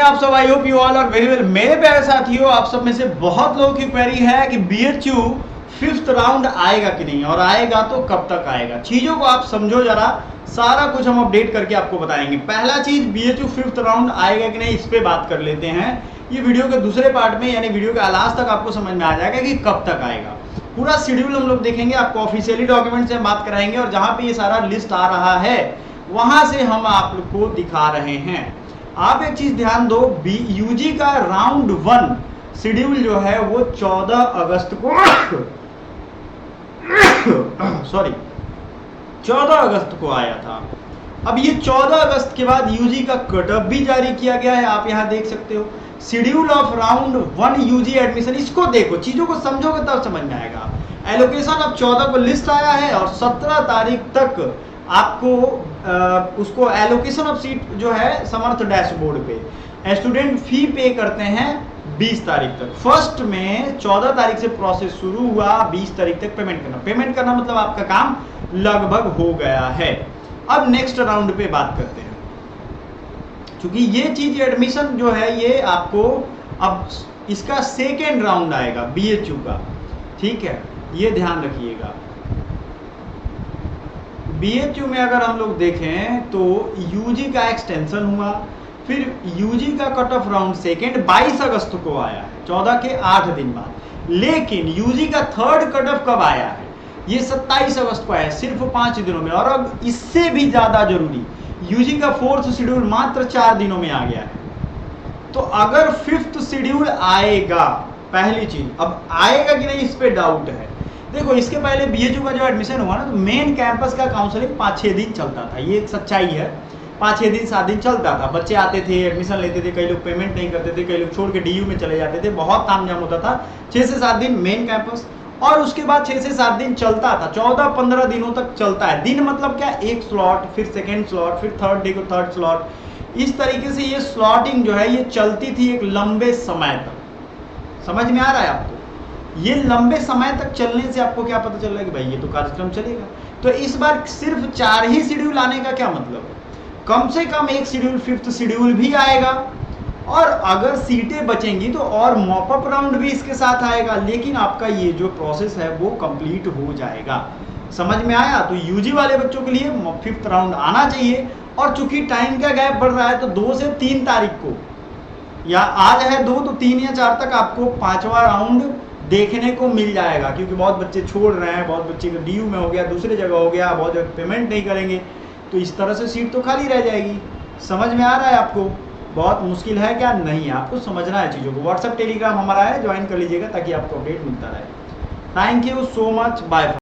आप सब, I hope you all are very well. मेरे प्यारे साथियों, आप सब में से बहुत लोगों की क्वेरी है कि बीएचयू फिफ्थ राउंड आएगा कि नहीं, और आएगा तो कब तक आएगा। चीजों को आप समझो जरा, सारा कुछ हम अपडेट करके आपको बताएंगे। पहला चीज, बीएचयू फिफ्थ राउंड आएगा कि नहीं, इस पे बात कर लेते हैं। ये वीडियो के दूसरे पार्ट में, यानी वीडियो के लास्ट तक आपको समझ में आ जाएगा कि कब तक आएगा। पूरा शेड्यूल हम लोग देखेंगे, आपको ऑफिशियली डॉक्यूमेंट से बात कराएंगे, और जहां पे ये सारा लिस्ट आ रहा है वहां से हम आप लोग को दिखा रहे हैं। आप एक चीज ध्यान दो, यूजी का राउंड 1 शेड्यूल जो है वो 14 अगस्त को सॉरी 14 अगस्त को आया था। अब ये 14 अगस्त के बाद यूजी का कट ऑफ भी जारी किया गया है, आप यहां देख सकते हो। Schedule of round 1 UG admission, इसको देखो, चीजों को समझोगे तब समझ में आएगा। एलोकेशन अब 14 को लिस्ट आया है, और 17 तारीख तक आपको उसको एलोकेशन ऑफ सीट जो है समर्थ डैशबोर्ड पे स्टूडेंट फी पे करते हैं 20 तारीख तक। फर्स्ट में 14 तारीख से प्रोसेस शुरू हुआ, 20 तारीख तक पेमेंट करना मतलब आपका काम लगभग हो गया है। अब नेक्स्ट राउंड पे बात करते हैं, क्योंकि ये चीज एडमिशन जो है ये आपको अब इसका सेकेंड राउंड आएगा बीएचयू का, ठीक है, ये ध्यान रखिएगा। बीएचयू में अगर हम लोग देखें तो यूजी का एक्सटेंशन हुआ, फिर यूजी का कट ऑफ राउंड सेकेंड 22 अगस्त को आया है, 14 के 8 दिन बाद। लेकिन यूजी का थर्ड कट ऑफ कब आया है, ये 27 अगस्त को आया, सिर्फ 5 दिनों में। और अब इससे भी ज्यादा जरूरी, यूजी का फोर्थ शेड्यूल मात्र 4 दिनों में आ गया है। तो अगर फिफ्थ शेड्यूल आएगा, पहली चीज अब आएगा कि नहीं इस पे डाउट है। देखो, इसके पहले बीएचयू का जो एडमिशन हुआ ना, तो मेन कैंपस का काउंसलिंग 5-6 दिन चलता था, ये एक सच्चाई है। 5-6 दिन 7 दिन चलता था, बच्चे आते थे, एडमिशन लेते थे, कई लोग पेमेंट नहीं करते थे, कई लोग छोड़ के डीयू में चले जाते थे, बहुत तामझाम होता था। 6 से 7 दिन मेन कैंपस, और उसके बाद 6 से 7 दिन चलता था, 14-15 दिनों तक चलता है। दिन मतलब क्या, एक स्लॉट, फिर सेकेंड स्लॉट, फिर थर्ड डे को थर्ड स्लॉट। इस तरीके से ये स्लॉटिंग जो है ये चलती थी एक लंबे समय तक। समझ में आ रहा है आपको? ये लंबे समय तक चलने से आपको क्या पता चल रहा है कि भाई ये तो कार्यक्रम चलेगा। तो इस बार सिर्फ 4 ही शेड्यूल आने का क्या मतलब है? कम से कम एक शेड्यूल, फिफ्थ शेड्यूल भी आएगा, और अगर सीटें बचेंगी तो और मॉपअप राउंड भी इसके साथ आएगा। लेकिन आपका ये जो प्रोसेस है वो कंप्लीट हो जाएगा। समझ में आया? तो यूजी वाले बच्चों के लिए फिफ्थ राउंड आना चाहिए। और चूंकि टाइम का गैप बढ़ रहा है, तो 2 से 3 तारीख को, या आज है 2 तो 3 या 4 तक आपको 5वां राउंड देखने को मिल जाएगा। क्योंकि बहुत बच्चे छोड़ रहे हैं, बहुत बच्चे का डीयू में हो गया, दूसरे जगह हो गया, बहुत जगह पेमेंट नहीं करेंगे, तो इस तरह से सीट तो खाली रह जाएगी। समझ में आ रहा है आपको? बहुत मुश्किल है क्या? नहीं, आपको समझना है चीज़ों को। व्हाट्सएप टेलीग्राम हमारा है, ज्वाइन कर लीजिएगा ताकि आपको अपडेट मिलता रहे। Thank you so much, bye.